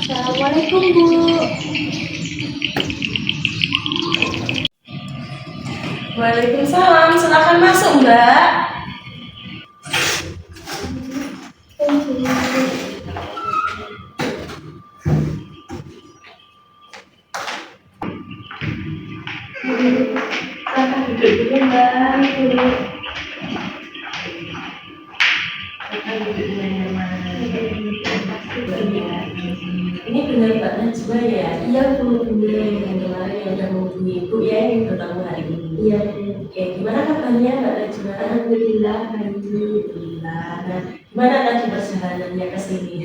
Assalamualaikum Bu. Waalaikumsalam, silakan masuk Mbak. Silakan duduk dulu Mbak. Silakan duduk dengan nyaman. Ini benar Mbak Najwa ya? Iya Bu, benar. Yang kemarin yang udah menghubungi Ibu ya yang bertemu hari ini. Iya Bu. Oke, gimana kabarnya Mbak Najwa? Alhamdulillah baik. Alhamdulillah. Nah, gimana tadi perjalanannya ke sini?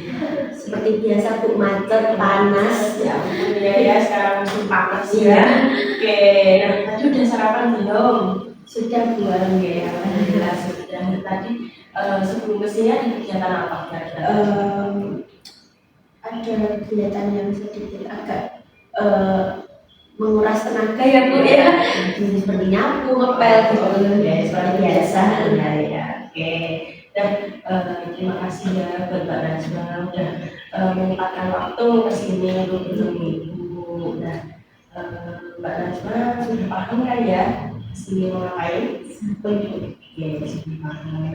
Seperti biasa Bu, macet, panas. Ya ampun ya, sekarang musim panas Iya. ya. Oke, nah tadi udah sarapan belum? Sudah Bu. Ya, alhamdulillah sudah. Tadi sebelum kesini ada kegiatan apa kira-kira? Ada kegiatan yang sedikit agak menguras tenaga ya Bu ya. Seperti nyapu, ngepel gitu. Ya, seperti biasa ya. Oke. Dan terima kasih ya buat Mbak Najwa udah menyempatkan waktu kesini untuk bertemu Ibu. Nah, Mbak Najwa sudah paham kan ya kesini mau ngapain? Oke, sudah paham.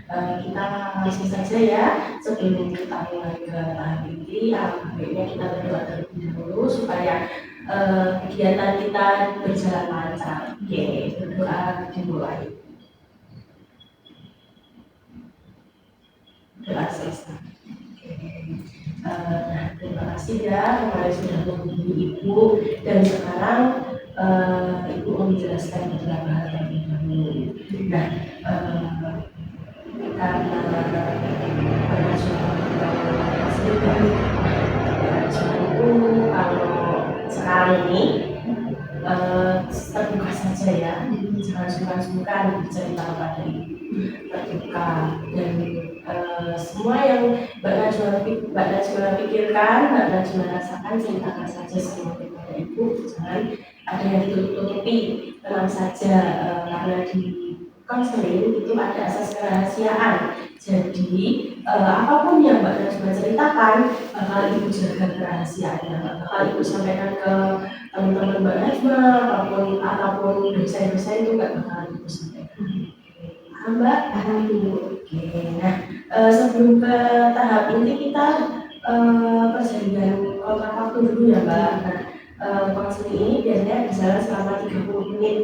Nah, kita langsung saja ya sebelum kita mulai ke tahap inti, baiknya kita berdoa terlebih dahulu supaya kegiatan kita berjalan lancar. Oke, berdoa dimulai. Doa selesai. Nah, terima kasih ya kemarin sudah menghubungi Ibu dan sekarang Ibu menjelaskan beberapa hal terlebih dahulu. Nah, karena itu kalau sekarang ini terbuka saja ya, jangan sungkan-sungkan cerita kepada Ibu, terbuka dan semua yang Mbak Najwa pikirkan, Mbak Najwa rasakan, ceritakan saja semua kepada Ibu, jangan ada yang ditutup-tutupi, tenang saja karena di konseling itu ada asas kerahasiaan. Jadi apapun yang Mbak Najwa ceritakan bakal Ibu jaga kerahasiaannya, bakal Ibu sampaikan ke teman-teman Mbak Najwa ataupun dosen-dosen itu nggak bakal Ibu sampaikan. Paham Mbak? Paham Bu. Oke, nah sebelum ke tahap inti kita perjanjian kontrak waktu dulu ya Mbak. Nah, konseling ini biasanya berjalan selama 30 menit.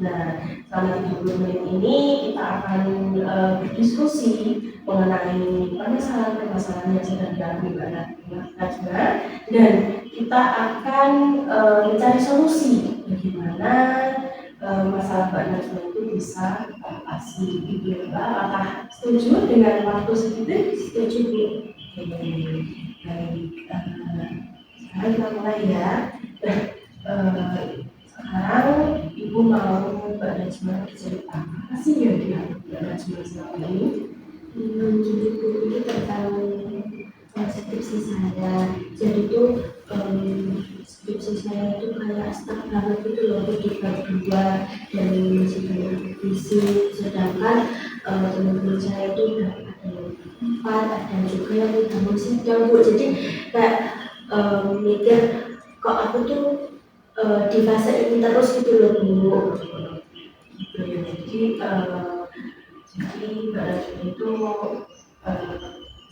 Nah, selama 30 menit ini kita akan berdiskusi mengenai permasalahan-permasalahan yang sedang dialami Mbak Najwa dan kita akan mencari solusi bagaimana masalah Mbak Najwa itu bisa teratasi gitu Mbak. Apakah setuju dengan waktu segitu? Setuju Bu. Baik, sekarang kita mulai ya. Sekarang Ibu mau Mbak Najwa cerita apa sih yang dialami Mbak Najwa selama ini? Jadi Bu, ini tentang skripsi saya. Jadi tuh skripsi saya itu kayak stuck banget gitu loh, dibagi dua dan masih banyak revisi. Sedangkan teman-teman saya itu udah ada yang 4, ada juga yang udah mau sidang Bu. Jadi kayak mikir kok aku tuh di fase ini terus gitu loh Bu. Jadi Mbak Najwa itu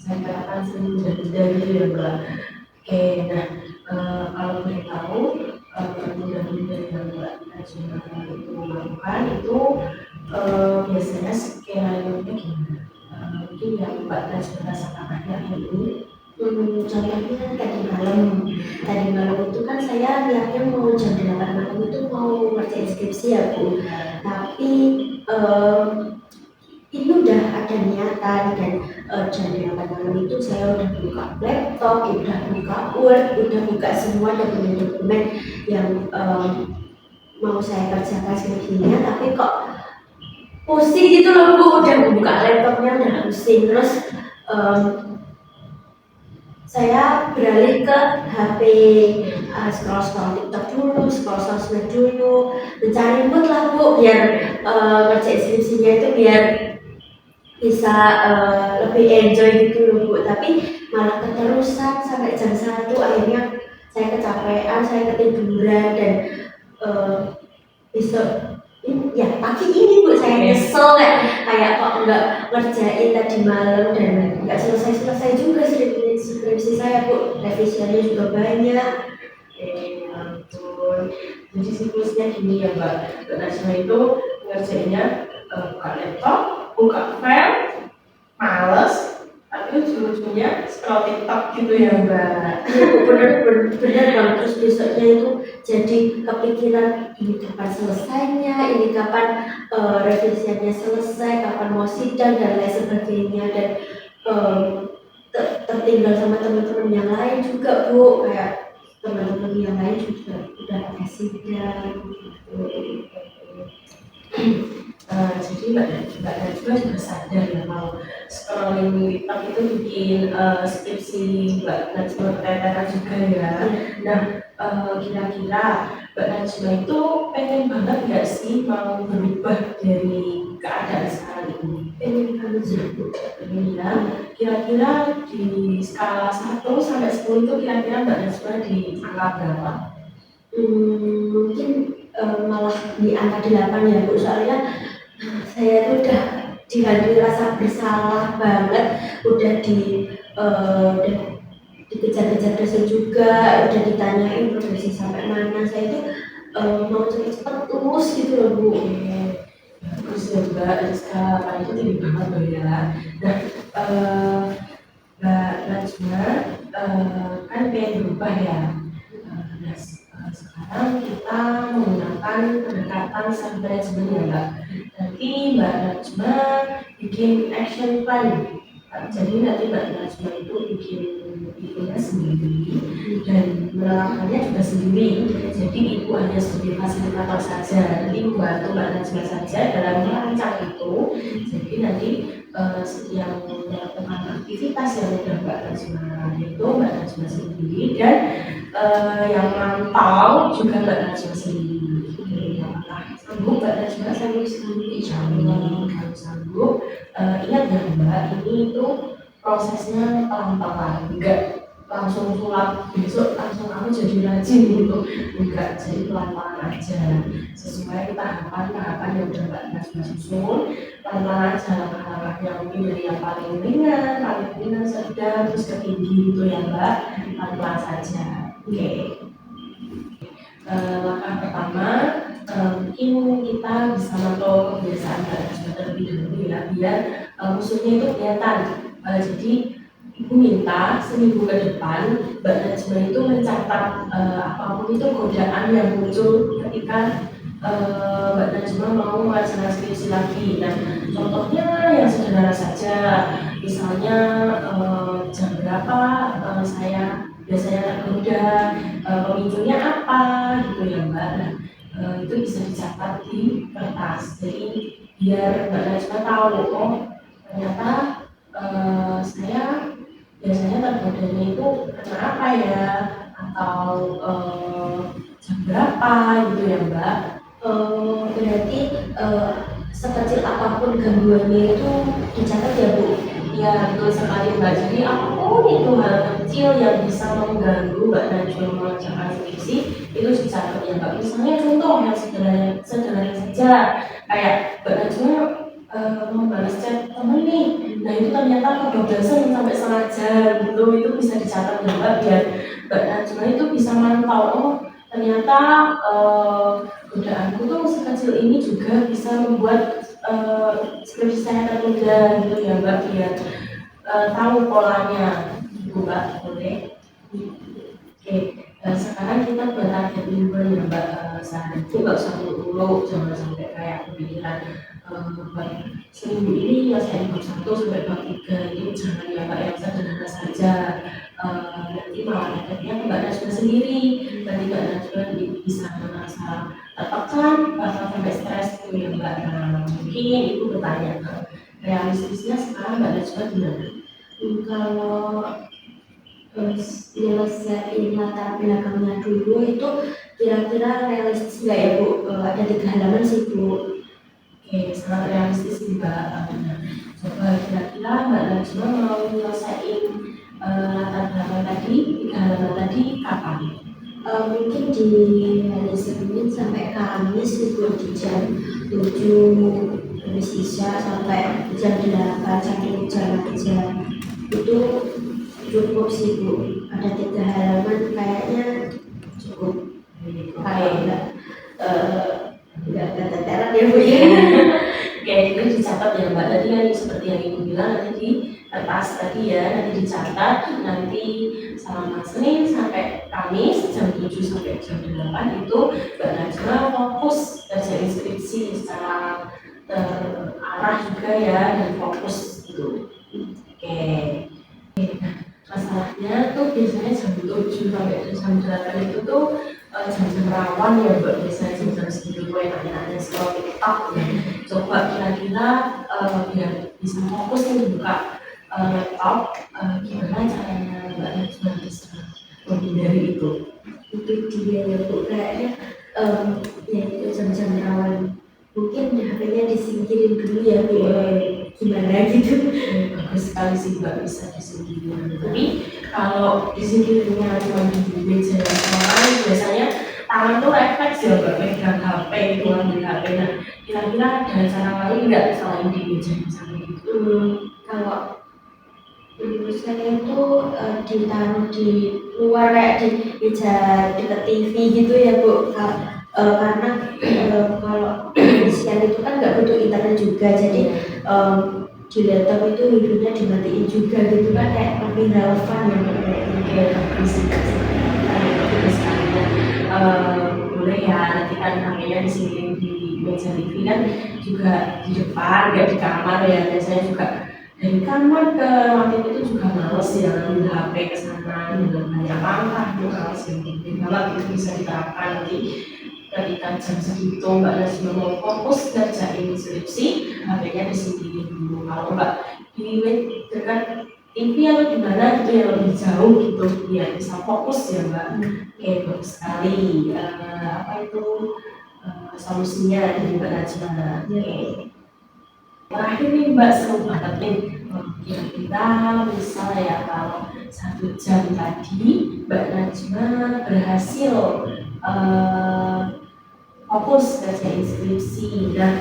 saya katakan sering jeda gitu ya Mbak. Oke, nah kalau boleh tahu mudah-mudahan yang Mbak Najwa itu lakukan itu biasanya skenario-nya gimana? Mungkin yang Mbak Najwa rasakan akhir-akhir ini. Contohnya tadi malam itu kan saya niatnya mau jam 8 skripsi ya Bu. Tapi ini udah ada niatan dan jam 8 malam itu saya udah buka laptop, udah buka Word, udah buka semua dokumen-dokumen yang mau saya kerjakan skripsinya, tapi kok pusing gitu loh Bu, udah buka laptopnya udah pusing, terus saya beralih ke HP, scroll TikTok dulu, scroll sosmed dulu, mencari mood lah Bu, biar ngerjain skripsinya itu biar bisa lebih enjoy gitu loh Bu. Tapi malah keterusan sampai jam 1, akhirnya saya kecapean, saya ketiduran, dan besok ya pagi ini Bu saya nyesel kayak kok nggak ngerjain tadi malam dan nggak selesai juga skripsi saya Bu, revisinya juga banyak. Ampun. Jadi siklusnya gini ya Mbak Najma itu ngerjainnya buka laptop, buka file, males, tapi ujung-ujungnya scroll TikTok gitu ya Mbak. Bener Bang, terus besoknya itu jadi kepikiran ini kapan selesainya, ini kapan revisiannya selesai, kapan mau sidang dan lain sebagainya, dan tertinggal sama teman-teman yang lain juga Bu, kayak teman-teman yang lain juga udah pakai sidang gitu. Jadi Mbak Najwa juga sadar ya kalau scrolling TikTok itu bikin skripsi Mbak Najwa keteteran juga ya. Nah, kira-kira Mbak Najwa itu pengen banget nggak sih mau berubah dari keadaan sekarang ini? Pengen banget sih Bu. Pengen ya. Kira-kira di skala 1 sampai 10 itu kira-kira Mbak Najwa di angka berapa? Mungkin malah di angka 8 ya Bu, soalnya saya tuh udah dihantui rasa bersalah banget, udah dikejar-kejar dosen juga, udah ditanyain progresi sampai mana, saya itu mau cepet-cepet lulus gitu loh Bu. Terus ya Mbak, skala itu tinggi banget loh ya. Nah, Mbak Najma kan pengen berubah ya. Nah, sekarang kita menggunakan pendekatan self management ya Mbak. Nanti Mbak Najma bikin action plan. Jadi nanti Mbak Najma itu bikinnya sendiri dan menerapkannya juga sendiri. Jadi ibu hanya sebagai fasilitator saja, nanti membantu Mbak Najma saja dalam merancang itu. Jadi nanti yang melakukan aktivitas yang sudah Mbak Najma itu Mbak Najma sendiri, dan yang mantau juga Mbak Najma sendiri. Apakah sanggup Mbak Najma? Sanggup. Kalau sanggup, ingat ya Mbak, ini itu prosesnya pelan-pelan, enggak langsung sulap besok langsung kamu jadi rajin gitu, enggak, jadi pelan-pelan aja sesuai tahapan yang udah Mbak Najma susun. Pelan-pelan aja langkah-langkahnya, mungkin dari yang paling ringan, sedang, terus ke tinggi gitu ya Mbak, pelan-pelan saja. Oke. Langkah pertama, mungkin kita bisa memantau kebiasaan Mbak Najma terlebih dahulu ya, biar musuhnya itu kelihatan. Jadi ibu minta seminggu ke depan Mbak Najma itu mencatat apapun itu godaan yang muncul ketika Mbak Najma mau melaksanakan skripsi lagi. Nah, contohnya yang sederhana saja, misalnya jam berapa saya biasanya tergoda, pemicunya apa gitu ya Mbak. Nah, itu bisa dicatat di kertas. Jadi biar Mbak Najma tahu, oh ternyata saya biasanya tergodanya itu karena apa ya, atau jam berapa gitu ya Mbak. Berarti sekecil apapun gangguannya itu dicatat ya Bu? Ya betul sekali Mbak. Jadi apapun itu hal kecil yang bisa mengganggu Mbak Najwa mengerjakan skripsi itu dicatat ya Mbak. Misalnya contoh yang sederhana saja, kayak Mbak Najwa mau balas chat temen nih, nah itu ternyata kebablasan sampai setengah jam gitu, itu bisa dicatat ya Mbak, biar Mbak Najwa itu bisa mantau, oh ternyata godaanku tuh sekecil ini juga bisa membuat skripsi saya tertunda gitu ya Mbak, biar tahu polanya gitu Mbak, boleh? Oke, sekarang kita buat target mingguan ya Mbak. sehari itu nggak usah muluk-muluk, jangan sampai kayak kepikiran seminggu ini nyelesain bab 1 sampai bab 3, itu jangan ya Mbak, yang sederhana saja. Nanti malah efeknya Mbak Najwa sendiri, nanti Mbak Najwa bisa merasa tertekan, bahkan sampai stres gitu ya Mbak. Nah, mungkin itu bertanya realistisnya sekarang Mbak Najwa gimana? Kalau nyelesain latar belakangnya dulu itu kira-kira realistis nggak ya Bu? Ada 3 halaman sih Bu. Oke, sangat realistis sih Mbak. Coba kira-kira Mbak Najwa mau nyelesain latar belakang tadi, 3 halaman tadi kapan? Mungkin di hari Senin sampai Kamis itu di jam 7 habis Isya sampai jam 8 sampai jam kerja itu cukup sih Bu. Ada 3 halaman kayaknya cukup. Kalau nggak keteteran ya Bu ya. Oke, itu dicatat ya Mbak. Tadi kan seperti yang Ibu bilang nanti di kertas tadi ya, nanti dicatat, nanti selama Senin sampai Kamis jam 7 sampai jam 8 itu Mbak Najwa fokus kerja skripsi secara terarah juga ya, dan fokus gitu. Oke. Nah, masalahnya tuh biasanya jam 7 sampai jam 8 itu tuh jam-jam rawan ya Mbak, biasanya jam-jam segitu gue nanya-nanya scroll TikTok ya. Coba kira-kira biar bisa fokus nih buka laptop, gimana caranya Mbak Najwa bisa menghindari itu? Itu dia ya Bu, kayaknya ya itu jam-jam rawan mungkin HP-nya disingkirin dulu ya Bu, gimana gitu. Bagus sekali sih Mbak, bisa disingkirin. Tapi kalau disingkirinnya cuma di meja yang sama, biasanya tangan tuh refleks ya Mbak, pegang HP itu ambil HP. Nah, kira-kira ada cara lain nggak selain di meja yang sama gitu? Kalau menurut saya itu ditaruh di luar kayak di meja deket TV gitu ya Bu. Karena kalau siang itu kan nggak butuh internet juga, jadi di laptop itu hidupnya dimatiin juga gitu kan, kayak lebih relevan ya Bu. Kayak bagus sekali. Boleh ya, nanti kan HP-nya disingkirin di meja TV kan juga di depan, nggak di kamar ya. Biasanya juga dari kamar ke ruangan itu juga males ya ngambil HP ke sana dengan banyak langkah, itu males ya. Kalau itu bisa diterapkan nanti ketika jam segitu Mbak Najwa mau fokus kerjain skripsi, HP-nya disingkirin dulu. Kalau Mbak di dekat TV atau gimana gitu yang lebih jauh gitu biar bisa fokus ya Mbak. Oke, bagus sekali. Apa itu solusinya dari Mbak Najwa? Oke. Terakhir nih Mbak, seru banget nih. Kira-kira misal ya kalau 1 jam tadi Mbak Najwa berhasil fokus kerjain skripsi. Nah,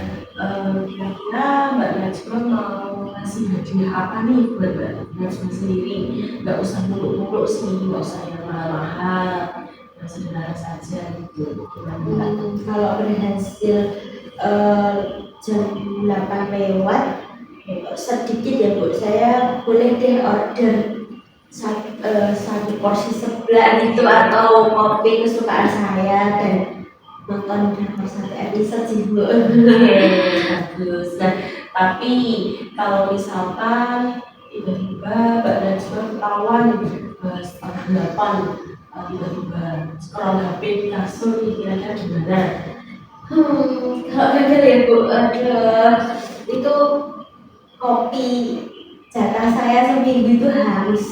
kira-kira Mbak Najwa mau ngasih hadiah apa nih buat Mbak Najwa sendiri? Nggak usah muluk-muluk sih, nggak usah yang mahal-mahal, yang sederhana saja gitu. Kalau berhasil jam 8 lewat sedikit ya Bu, saya boleh deh order satu porsi sebelah gitu atau kopi kesukaan saya dan nonton drakor 1 episode sih Bu. Bagus. Nah, tapi kalau misalkan tiba-tiba Mbak Najwa ketahuan setengah 8 tiba-tiba scroll HP di kasur, kira-kira gimana? Kalau gagal ya Bu, itu kopi jatah saya seminggu itu harus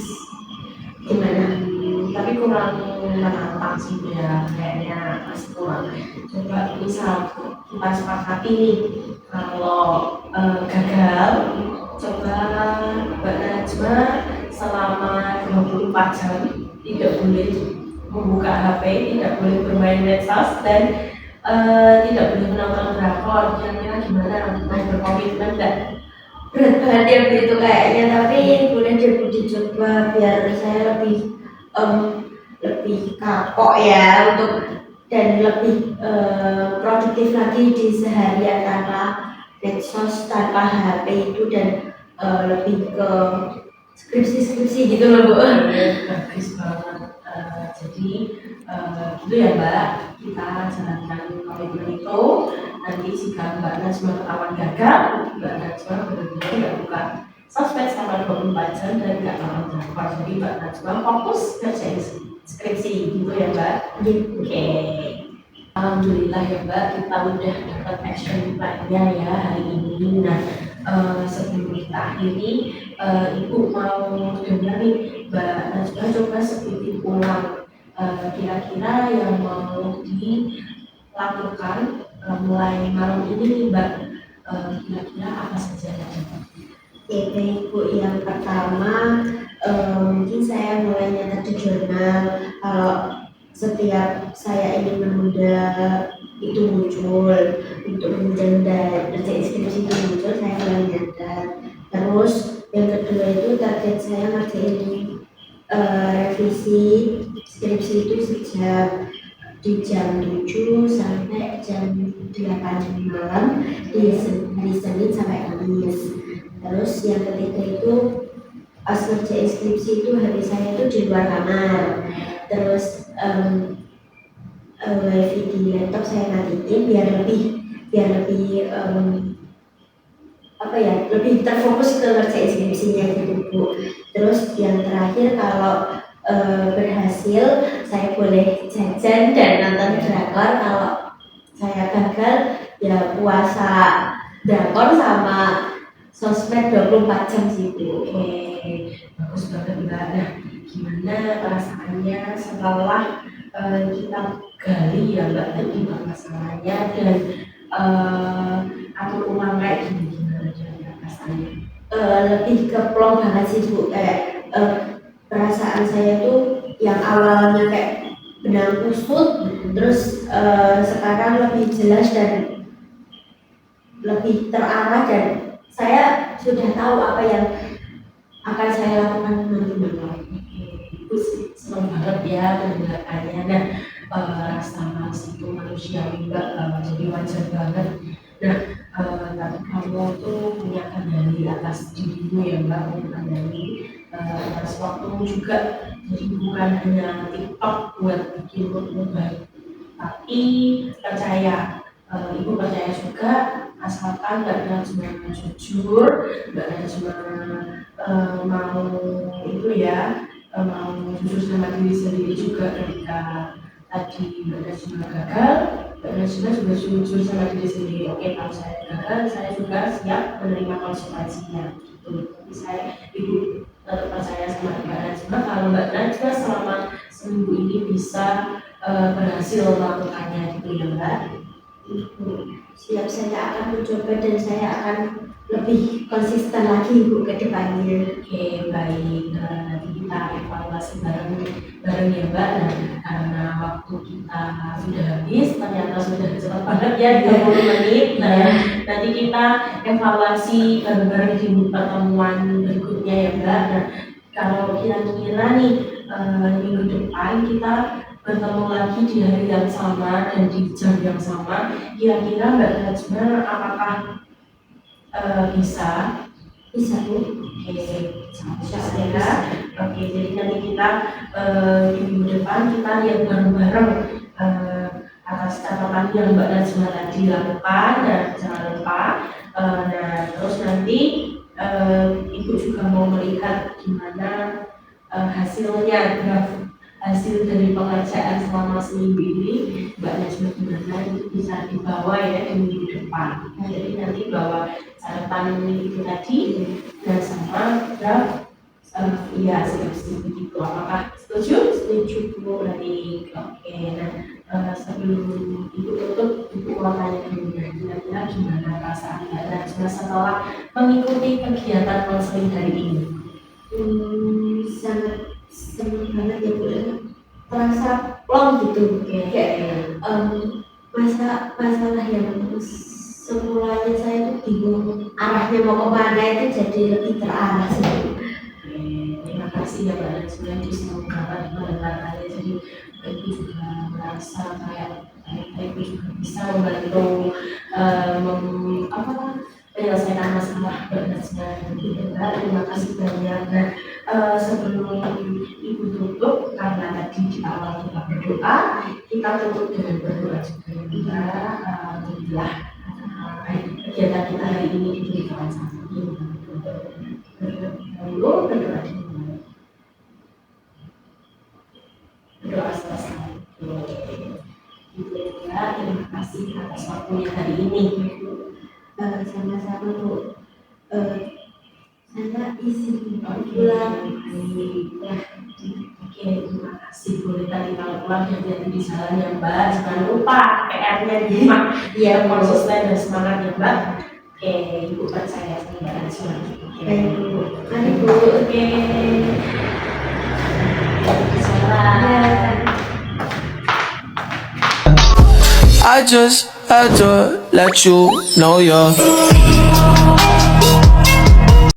gimana? Tapi kurang menantang sih ya, kayaknya masih kurang. Coba misal kita sepakati nih, kalau gagal, coba Mbak Najwa selama 24 jam tidak boleh membuka HP, tidak boleh bermain medsos, dan tidak boleh menonton drakor. Kira-kira gimana? Mau berkomitmen nggak? Berat banget ya Bu itu kayaknya, tapi boleh dicoba biar saya lebih kapok ya untuk dan lebih produktif lagi di seharian tanpa medsos, tanpa HP itu, dan lebih ke skripsi gitu loh Bu. Bagus banget. Jadi gitu ya Mbak. kita jalankan komitmen itu. Nanti jika Mbak Najma ketahuan gagal, Mbak Najma benar-benar nggak buka sosmed selama 24 jam dan nggak nonton drakor. Jadi Mbak Najma fokus kerjain skripsi gitu ya Mbak. Oke. Alhamdulillah ya Mbak, kita udah dapat action plan-nya ya hari ini. Nah, sebelum kita akhiri, Ibu mau dengar nih Mbak Najma coba sebutin ulang kira-kira yang mau dilakukan mulai malam ini nih Mbak, kira-kira apa saja ya? Oke, baik Bu. Yang pertama, mungkin saya mulai nyatet di jurnal. Kalau setiap saya ingin menunda itu muncul, untuk menunda ngerjain skripsi itu muncul, saya mulai nyatet. Terus yang kedua itu target saya ngerjain revisi skripsi itu sejak di jam 7 sampai jam 8 malam di hari Senin sampai Kamis. Terus yang ketiga itu pas ngerjain skripsi itu habis saya itu di luar kamar. Terus wifi di laptop saya matiin biar lebih lebih terfokus ke ngerjain skripsinya gitu Bu. Terus yang terakhir kalau berhasil saya boleh jajan dan nonton drakor. Kalau saya gagal ya puasa drakor sama sosmed 24 jam sih Bu. Oke, bagus banget Mbak. Nah, gimana perasaannya setelah kita gali ya Mbak tadi masalahnya dan atur ulang kayak gimana perasaannya? Lebih ke plong banget sih Bu. Perasaan saya tuh yang awalnya kayak benang kusut, terus sekarang lebih jelas dan lebih terarah dan saya sudah tahu apa yang akan saya lakukan nanti malam. Itu senang banget ya mendengarkannya. Nah, rasa malas itu manusiawi Mbak, jadi wajar banget. Nah, tapi kamu tuh punya kendali atas dirimu ya Mbak, punya kendali atas waktu juga. Jadi bukan hanya TikTok buat bikin moodmu baik, tapi percaya, Ibu percaya juga asalkan Mbak Najma jujur, Mbak Najma mau itu ya, mau jujur sama diri sendiri juga. Ketika tadi Mbak Najma gagal, Mbak Najma juga jujur sama diri sendiri. Oke, kalau saya gagal, saya juga siap menerima konsekuensinya. Gitu. Tapi saya Ibu tetap percaya sama Mbak Najma kalau Mbak Najma selama seminggu ini bisa berhasil melakukannya gitu ya Mbak. Siap, saya akan mencoba dan saya akan lebih konsisten lagi Bu ke depannya. Oke, baik. Nanti kita evaluasi bareng ya Mbak. Nah, karena waktu kita sudah habis, ternyata sudah cepat banget ya 30 menit. Nah, nanti kita evaluasi bareng-bareng di pertemuan berikutnya ya Mbak. Nah, kalau kira-kira nih minggu depan kita bertemu lagi di hari yang sama dan di jam yang sama, kira-kira Mbak Najma apakah bisa Bu? Oke, bisa ya. Oke, jadi nanti kita di minggu depan kita lihat bareng-bareng atas catatan yang Mbak Najma tadi lakukan. Dan jangan lupa, nah terus nanti Ibu juga mau melihat gimana hasilnya, hasil dari pengerjaan selama seminggu ini Mbak Najma gimana itu bisa dibawa ya di minggu depan. Jadi nanti bawa catatan itu tadi dan sama draft iya skripsi begitu. Apakah setuju? Setuju Bu. Baik, oke. Nah, sebelum Ibu tutup, Ibu mau tanya dulu ya, kira-kira gimana perasaan Mbak Najma setelah mengikuti kegiatan konseling hari ini? Sangat senang banget ya Bu, terasa plong gitu. Kayak masalah yang semulanya saya tuh bingung arahnya mau kemana itu jadi lebih terarah sih. Terima kasih ya Mbak Najma, itu senang banget mendengarkannya. Jadi Ibu juga merasa kayak Ibu juga bisa membantu menyelesaikan masalah Mbak Najma. Terima kasih banyak. Nah, sebelum Ibu tutup, karena tadi di awal kita berdoa berdoa, kita tutup dengan berdoa juga. Kita jadilah kegiatan kita hari ini diberi kelancaran. Dulu berdoa dulu. Berdoa selesai. Gitu ya, terima kasih atas waktunya hari ini. Sama-sama Bu. Saya izin pulang. Ya, oke, terima kasih. Boleh tadi kalau pulang hati-hati di jalan ya Mbak. Jangan lupa PR-nya di rumah. Iya, konsisten dan semangat ya Mbak. Oke, Ibu percaya sama Mbak Najwa. Baik Bu. Mari Bu. Oke. Selamat. I just had to let you know you're